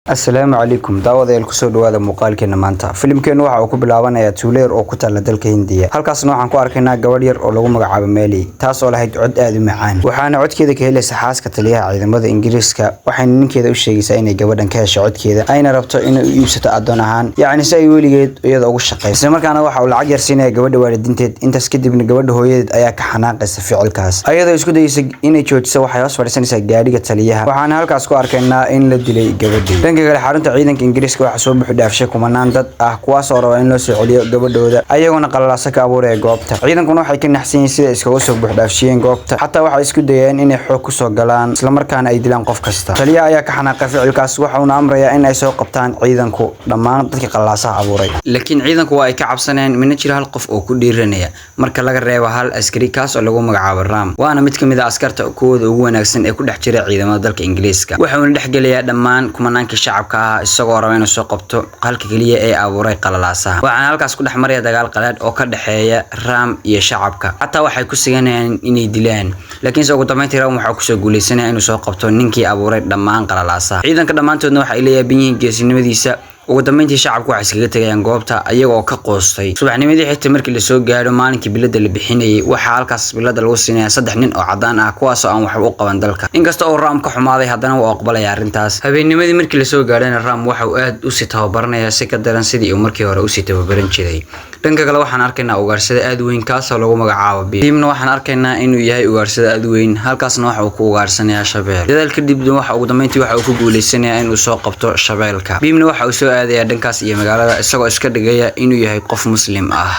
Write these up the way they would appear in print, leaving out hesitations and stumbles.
السلام عليكم داوديل kusoo dhawaada muuqaalkeena maanta filimkeenu waxa uu ku bilaabanayaa Tuuleer oo ku taala dalka Hindiya halkaas waxaan ku arkaynaa gabadh yar oo lagu magacaabo Meeli taas oo lahayd cod aad u macaan waxaana codkeeda ka helaysa xaaska taliyaha ciidamada Ingiriiska waxayna ninkeeda u sheegaysaa inay gabadhan ka hesho codkeeda ayna rabto inay u iibsato adoon ahaan yacni si ay weligeed iyada ugu shaqeyso isla markaana waxa uu lacag yar siinaya gabadha waalidiinteed intaas kadibna gabadha hooyadeed ayaa ka xanaaqaysa ficilkaas ayadoo isku dayaysa inay joojiso waxay hoos fadhiisanaysaa gaadhiga taliyaha waxaana halkaas ku arkaynaa in la dilay gabadhii kale xarunta ciidanka Ingiriiska waxa soo buux dhaafshay kumanaan dad ah kuwaas oo raba in loo soo celiyo gabadhooda ayaguna qalalaasa ka abuuray goobta ciidankuna waxay ka naxsan yihiin sida iskaga soo buux dhaafshiyeen goobta xataa waxay isku dayeen inay xoog ku soo galaan isla markaana ay dilaan qof kasta taliya ayaa ka xanaaqay ficilkaas waxa uu amrayaa in ay soo qabtaan ciidanku dhammaan dadkii qalalaasa abuuray laakiin ciidanku waa ay ka cabsaneen mina jira hal qof oo ku dhiiranaya marka laga reebo hal askari kaas oo lagu magacaabo Ram waana mid kamid ah askarta kooda ugu wanaagsan ee ku dhex jira ciidamada dalka Ingiriiska waxa uu dhex galayaa dhammaan kumanaankii shacabka isagoo raba inuu soo qabto halka kaliya ee abuuray qalalaasaha waxaana halkaas ku dhex maraya dagaal qalaad oo ka dhaxeeya Ram iyo shacabka xataa waxay ku siganayaan inay dilaan laakiin ugu dambeyntii Ram waxa uu soo guuleysanaya inuu soo qabto ninkii abuuray dhammaan qalalaasaha ciidanka dhamaantoodna waxa ay leeyahay geesinimadiisa ugu dambeyntii shacabku waxay iskaga tagayaan goobta ayagoo ka qoostay subaxnimadii xigta markii la soo gaaro maalinkii bilada la bixinayay waxa halkaas bilada lagu siinaya 3 nin oo cadaan ah kuwaas oo aan wax u qaban dalka inkasta oo Ram ka xumaaday haddana uu aqbalay arintaas habeennimadii markii la soo gaarayna Ram waxa uu aad u si tababarnaya si ka daran sidii uu markii hore u si tababaran jiray dhanka kale waxaan arkaynaa ugaarsada aad weyn kaas oo lagu magacaabo Beamna waxaan arkaynaa inuu yahay ugaarsada aad weyn halkaasna waxa uu ku ugaarsanayaa shabeel dadaalka dibna waxa ugu dambeyntii waxa uu ku guuleysanayaa inuu soo qabto shabeelka Beamna waxa uu soo aadaya dhankaas iyo magaalada isagoo iska dhigaya inuu yahay qof muslim ah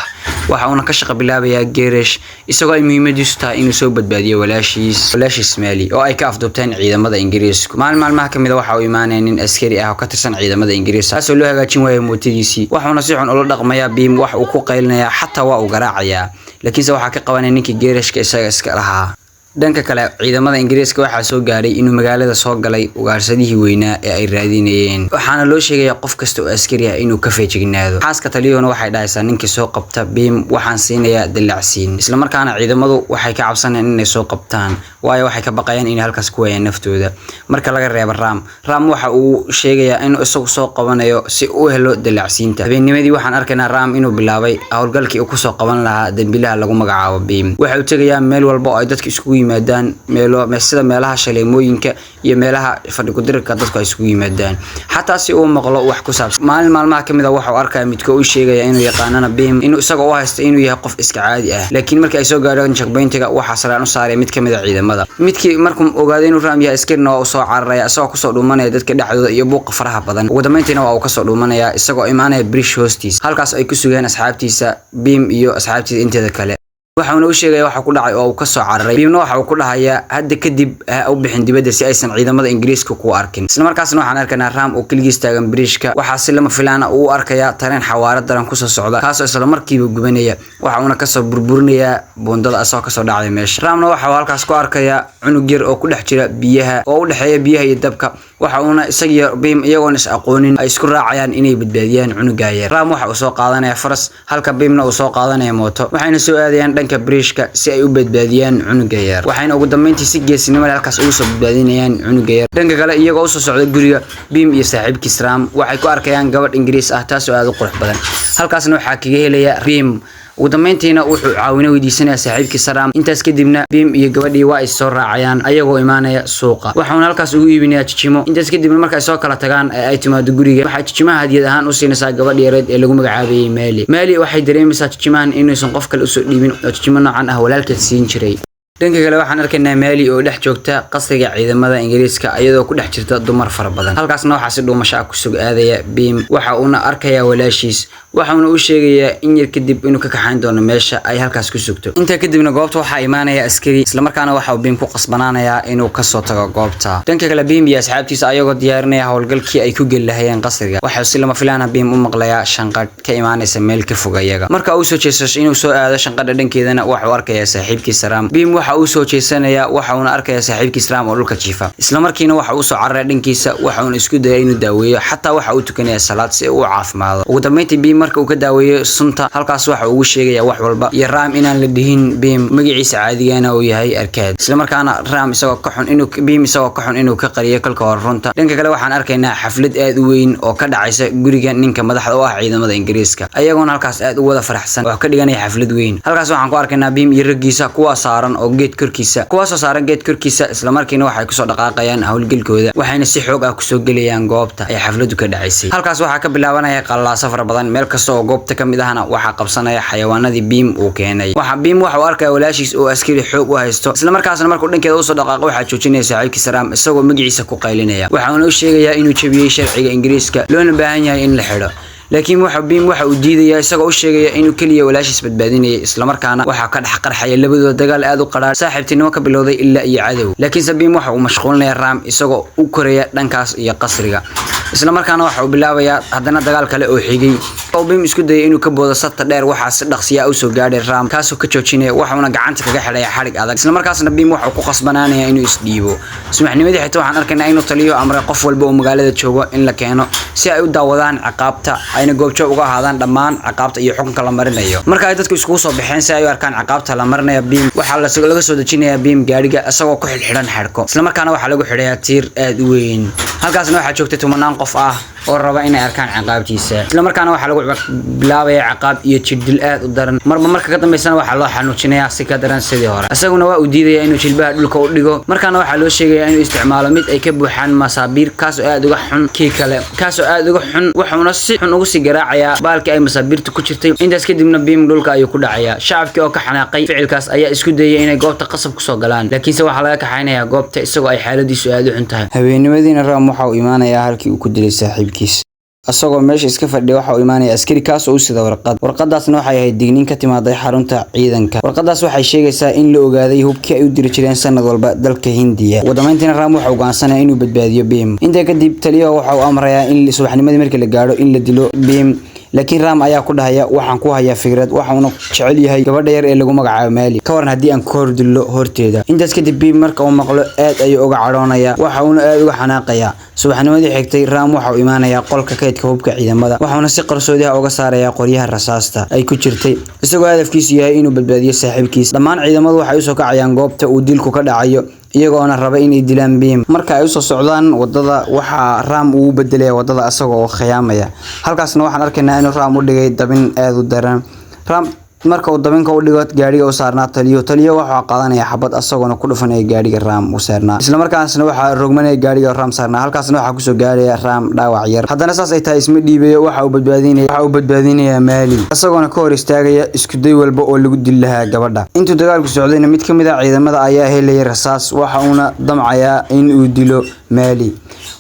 waxa uu ka shaqo bilaabaya geerish isagoo ay muhiimadiisu tahay inuu soo badbaadiyo walaashiis Meeli oo ay ka afduubteen ciidamada Ingiriiska maalmaha kamid ah waxa uu imaanay nin askari ah oo ka tirsan ciidamada Ingiriiska taas oo loo hagaajin waayay mootadiisii waxaana si xun ula dhaqmaya Beam wax uu ku qaylinaya xataa waa uu garaacaya laakiin waxa ka qabanay ninkii geerishka isaga iska lahaa dhanka kale ciidamada Ingiriiska waxa soo gaaray inuu magaalada soo galay ugaarsadihii weynaa ee ay raadinayeen waxaana loo sheegay qof kasta oo askari ah inuu ka feejignaado xaaska taliyahuna waxay dhahaysaa ninkii soo qabta Beam waxaan siinayaa dilacsiin isla markaana ciidamadu waxay ka cabsanayaan inay soo qabtaan waayo waxay ka baqayaan inay halkaas ku waayaan naftooda marka laga reebo Ram waxa uu sheegayaa inuu isagu soo qabanayo si uu helo dilacsiinta habeennimadii waxaan arkaynaa Ram inuu bilaabay hawlgalkii uu ku soo qaban lahaa dambiilaha lagu magacaabo Beam waxa uu tagayaa meel walba oo ay dadku isku yimaadaan sida meelaha shaleemooyinka iyo meelaha fadhi ku dirka dadku ay isku yimaadaan xataa si uu maqlo wax ku saabsan maalmaha kamid ah waxa uu arkay midka uu sheegaya inuu yaqaanana Beam inuu isaga u haysto inuu yahay qof iska caadi ah laakiin markii ay soo gaareen checkpointiga waxa salaan u saaray mid kamid ah ciidamada midkii markuu ogaaday inuu Ram yahay askarina oo soo cararaya isagoo ku soo dhuumanaya dadka dhexdooda iyo buuq faraha badan ugu dambeyntiina waa uu ka soo dhuumanaya isagoo imaanaya bridge hostis halkaas ay ku sugayaan asxaabtiisa Beam iyo asxaabtiisa inteeda kale waxaana uu sheegay waxa ku dhacay oo uu ka soo cararay Beamna waxa uu ku dhahayaa hadda kadib u bixin dibadda si aysan ciidamada Ingiriiska ku arkin isla markaasna waxaan arkaynaa Ram oo kaligiis taagan bridge-ka waxa si lama filaan ah uu arkaya tareen xawaare daran ku soo socda kaas oo isla markiiba gubanaya waxa uu ka soo burburinaya boondada asoo ka soo dhacay meesha Ramna waxa uu halkaas ku arkaya cunug yar oo ku dhex jira biyaha oo u dhaxeeya biyaha iyo dabka waxa uuna isaga Beam iyagoon is aqoonin ay isku raacayaan inay badbaadiyaan cunuga yar Ram waxa uu soo qaadanaya faras halka Beamna uu soo qaadanaya mooto waxayna soo aadayaan bridge-ka si ay u badbaadiyaan cunuga yar waxayna ugu dambeyntii si geesinimo leh halkaas ugu soo badbaadinayaan cunuga yar dhanka kale iyagoo u soo socda guriga Beam iyo saaxiibkiis Ram waxay ku arkayaan gabadh Ingiriis ah taas oo aad u qurux badan halkaasna waxa kaga helaya Beam ugu dambeyntiina wuxuu caawina weydiisanaya saaxiibkiisa Ram intaas kadibna Beam iyo gabadhii waa ay soo raacayaan ayagoo imaanaya suuqa waxaana halkaas ugu iibinaya jijimo intaas kadibna markay soo kala tagaan ay timaado guriga waxa jijimaha hadiyad ahaan u siinaysaa gabadh yareed ee lagu magacaabayay Meeli waxay dareemaysaa jijimahan inaysan qof kale u soo dhiibin oo jijimo noocan ah walaalkeed siin jiray dhanka kale waxaan arkaynaa Meeli oo dhex joogta qasriga ciidamada Ingiriiska iyadoo ku dhex jirta dumar fara badan halkaasna waxa si dhuumasho ku soo aadaya Beam waxa uu arkayaa walaashiis waxaana uu sheegayaa in yar kadib inuu ka kaxayn doono meesha ay halkaas ku sugto inta kadibna goobta waxa imaanaya askari isla markaana waxa uu Beam ku qasbanaanaya inuu ka soo tago goobta dhanka kale Beam iyo asxaabtiisa ayagoo diyaarinaya hawlgalkii ay ku galahayeen qasriga waxa si lama filaan ah Beam u maqlaya shanqadh ka imaanaysa meel ka fog ayaga marka uu soo jeesash inuu soo aado shanqadha dhankeedana waxa uu arkayaa saaxiibkiisa Ram Beam waxa uu soo jeesanaya waxa uu arkaya saaxiibkiisa Ram oo dhulka jiifa isla markiina waxa uu soo cararay dhankiisa waxa uu isku dayay inuu daaweeyo xataa waxa uu tukanaya salaad si uu caafimaado ugu dambeyntii Bim marka uu ka daaweeyo sunta halkaas waxa uu sheegaya wax walba iyo Ram inaan la dhihin Bim magaciisa caadiga uu yahay Arcade isla markaana Ram isagoo ka xun inuu ka qariyo kalka hor runta dhanka kale waxaan arkaynaa xaflad aad u weyn oo ka dhacaysa guriga ninka madaxda u ah ciidamada Ingiriiska ayagoona halkaas aad u wada faraxsan oo ka dhiganaya xaflad weyn halkaas waxaan ku arkaynaa Bim iyo raggiisa kuwa saaran oo geed korkiisa isla markiina waxay ku soo dhaqaaqayaan hawlgalkooda waxayna si xoog ah ku soo galayaan goobta ay xafladu ka dhacaysay halkaas waxa ka bilaabanaya qalalaasa fara badan meel kasta oo goobta kamid ahna waxa qabsanaya xayawaanadii Bim uu keenay Bim waxa uu arkay walaashiis oo askari xoog u haysto isla markaasna markuu dhankeeda u soo dhaqaaqo waxa joojinaya saaxiibkiisa Ram isagoo magaciisa ku qaylinaya waxa uu sheegaya inuu jabiyay sharciga Ingiriiska loona baahan yahay in la xidho laakiin Bim waxa uu diidaya isagoo u sheegaya inuu kaliya walaashiis badbaadinayay isla markaana waxa ka dhax qarxay labadooda dagaal aad u qaraar saaxiibtinimo ka bilowday ilaa iyo cadow laakiin Bim waxa uu mashquulnaa Ram isagoo u koraya dhankaas iyo qasriga isla markaana waxa uu bilaabaya haddana dagaal kale oo xigay Bim isku dayay inuu ka boodo sarta dheer waxa si dhaqsiya u soo gaadhay Ram kaasoo ka joojinay waxuna gacanta kaga xidhay xarig adag isla markaasna Bim waxa uu ku qasbanaanaya inuu isdhiibo subaxnimadii xitaa waxaan arkaynaa inuu taliyo amray qof walba oo magaalada joogo in la keeno si ay u daawadaan ciqaabta ayna goobjoog uga ahaadaan dhammaan ciqaabta iyo xukunka la marinayo marka ay dadku isku soo baxeen si ay u arkaan ciqaabta la marinayo Bim waxa laga soo dejinayaa Bim gaariga isagoo ku xilxiran xadhko isla markaana waxa lagu xidhayaa tiir aad u weyn halkaasna waxa joogtay 10 qof ah oo raba inay arkaan ciqaabtiisa isla markaana waxa lagu bilaabaya ciqaab iyo jildil aad u daran marka ka dambeysana waxa loo xanuujinayaa si ka daran sidii hore asaguna waa u diidaya inuu jilbaha dhulka u dhigo markaana waxa loo sheegaya inuu isticmaalo mid ay ka buuxaan masaabiir kaas oo aad uga xun waxuna si xun ugu sii garaacaya baalkii ay masaabiirtu ku jirtay intaas kadibna Bim dhulka ayuu ku dhacaya shacabkii oo ka xanaaqay ficilkaas ayaa isku dayay inay goobta qasab ku soo galaan laakiinse waxa laga kaxaynaya goobta isagoo ay xaaladiisu aad u xun tahay habeenimadiina Ram waxa uu imaanaya halkii uu ku dilay saaxiibkiis asagoo meesha iska fadhiya waxa uu imaanaya askari kaas oo u sida warqadaasna waxay ahayd digniin ka timaaday xarunta ciidanka warqadaas waxay sheegaysaa in la ogaaday hubkii ay u diri jireen sanad walba dalka Hindiya wadamayntina Ram waxa uu go'aansanay inuu badbaadiyo Bim inta kadib taliyaha waxa uu amrayaa in subaxnimadii markii la gaaro in la dilo Bim laakiin Ram ayaa ku dhahaya waxaan ku hayaa fikrad waxaanu jecel yahay gabadha yar ee lagu magacaabo Mali ka waran hadii aan ku hor dilo horteeda intaas kadib Bim marka uu maqlo aad ayuu uga caroonaya waxa uu aad uga xanaaqaya subaxnimadii xigtay Ram waxa uu imaanaya qolka kaydka hubka ciidamada waxaana si qarsoodi ah uga saaraya qoryaha rasaasta ay ku jirtay isagoo hadafkiisu yahay inuu badbaadiyo saaxiibkiis dhammaan ciidamadu waxay u soo kacayaan goobta uu dilku ka dhacayo iyagoona raba inay dilaan Bim marka ay u soo socdaan wadada waxa Ram uu bedelay wadada asagoo khiyaamaya halkaasna waxaan arkaynaa inuu Ram u dhigay dabin aad u daran Ram marka uu dabinka u dhigo gaariga u saarnaa taliyo waxa qaadanaya xabad asagoo ku dhufanaya gaariga Ram u saarnaa isla markaasna waxa rogmanaya gaariga Ram saarnaa halkaasna waxa ku soo gaaraya Ram dhaawac yar haddana saas ay tahay isma dhiibayo waxa uu badbaadinaya Mali asagoo ka hor istaagaya isku day walba oo lagu dil lahaa gabadha intuu dagaalku socdayna mid kamid ah ciidamada ayaa helay rasaas waxa uuna damcaya in uu dilo Mali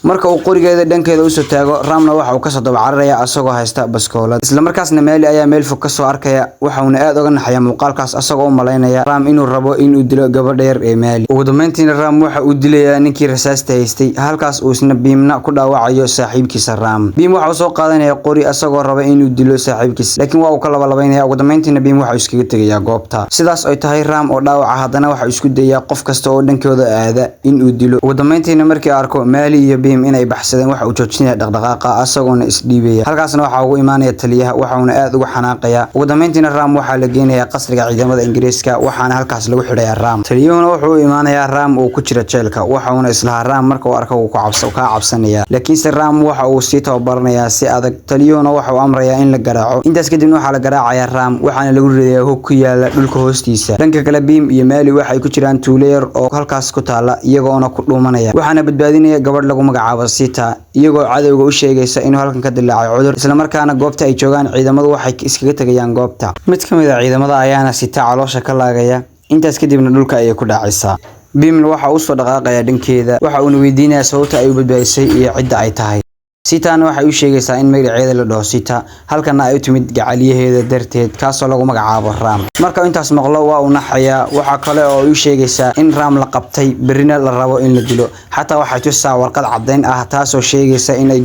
marka uu qorigeeda dhankeeda u soo taago Ramna waxa uu ka soo dabacaraya asagoo haysta baskoolad isla markaasna Mali ayaa meel fog ka soo arkaya waxa uu aad uga naxaya muuqaalkaas asagoo u maleynaya Ram inuu rabo inuu dilo gabadha yar ee Mali ugu dambeyntiina Ram waxa uu dilayaa ninkii rasaasta haystay halkaas uu isna Bimna ku dhaawacayo saaxiibkiisa Ram Bim waxa uu soo qaadanaya qori asagoo raba inuu dilo saaxiibkiis laakiin waa uu ka labaynaya ugu dambeyntiina Bim waxa uu iskaga tagayaa goobta sidaas ay tahay Ram oo dhaawaca haddana waxa uu isku dayaa qof kasta oo dhankooda aada inuu dilo ugu dambeyntiina markii arko Mali iyo Bim inay baxsadeen waxa uu joojinaya dhaqdhaqaaqa asagoona isdhiibaya halkaasna waxa uu imaanaya taliyaha waxauna aad uga xanaaqaya ugu dambeyntiina Ram waxa la geenaya qasriga ciidamada Ingiriiska waxaana halkaas lagu xidhay Ram taliyuhuna wuxuu imaanaya Ram oo ku jira jeelka waxauna isla Ram marka uu arko uu ka cabsanaya laakiin Ram waxa uu si tababaranaya si adag taliyuhuna waxa uu amraya in la garaaco intaas kadib waxa la garaacaya Ram waxaana lagu ridayaa hub ku yaala dhulka hoostiisa dhanka kale Bim iyo Mali waxay ku jiraan tuuleer oo halkaas ku taala iyagoona ku dhuumanaya waxaana badbaadinaya gabadh lagu magacaabo Sita iyagoo cadawga u sheegaysa inuu halkan ka dilaacay cudur isla markaana goobta ay joogaan ciidamadu waxay iskaga tagayaan goobta mid kamid ah ciidamada ayaana Sita caloosha ka laagaya intaas kadibna dhulka ay ku dhacaysaa Bim waxa uu soo dhaqaaqaya dhankeeda waxa uu weydiinayaa sababta ay u badbaadisay iyo cidda ay tahay Sitana waxay u sheegaysaa in magaceeda la dhaho Sita halkana ay u timid gacaliyaheeda darteed kaasoo lagu magacaabo Ram. Marka intaas maqlo waa uu naxaya waxa kale oo ay u sheegaysaa in Ram la qabtay berina la rabo in la dilo. Xataa waxay tusaa warqad caddeyn ah taasoo sheegaysa in ay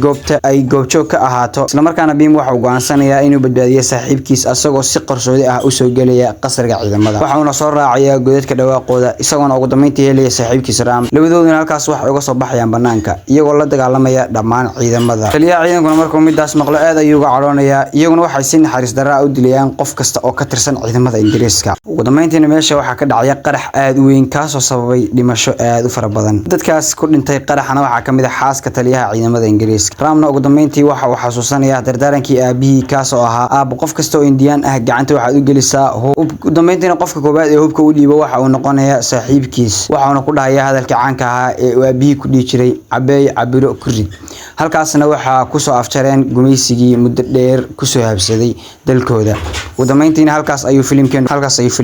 goobjoog ka ahaato. Isla markaana Bim waxa uu go'aansanayaa inuu badbaadiyo saaxiibkiis asagoo si qarsoodi ah u soo galaya qasriga ciidamada. Waxa uu soo raacaya godadka dhawaaqooda isagoo ugu dambeyntii helaya saaxiibkiis Ram. Labadooduna halkaas wax uga soo baxayaan banaanka iyagoo la dagaalamaya dhammaan ciidamada. Taliyaha ciidankuna markuu midaas maqlo aad ayuu uga cadhoonaya iyaguna waxay si naxariis darro ah u dilayaan qof kasta oo ka tirsan ciidamada Ingiriiska. Ugu dambeyntiina meesha waxa ka dhacaya qarax aad u weyn kaasoo sababay dhimasho aad u fara badan. Dadkaas ku dhintay qaraxna waxa kamid ah xaaska taliyaha ciidamada Ingiriiska. Ramna ugu dambeyntii waxa uu xasuusanayaa dardaarankii aabihii kaasoo ahaa aab qof kasta oo Indiyaan ah gacanta waxaad u gelisaa ugu dambeyntiina qofka koobaad ee hubka u dhiibo waxa uu noqonayaa saaxiibkiis waxaana ku dhahayaa hadalka caanka ah ee aabihii ku dhigi jiray cabeey cabiro kurid. halkaasna waxa ku soo afjareen gumaysigii muddo dheer ku soo habsaday dalkooda. ugu dambeyntiina halkaas ayuu filimkeen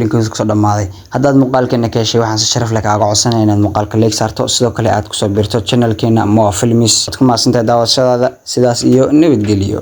ku soo dhamaaday. haddaad muuqaalkeena ka heshay waxaan si sharaf leh kaaga codsanayaa inaad muuqaalka like saarto sidoo kale aad ku soo biirto channelkeena Moa Films. Aad ku maasantahay daawashadaada sidaas iyo nabadgelyo.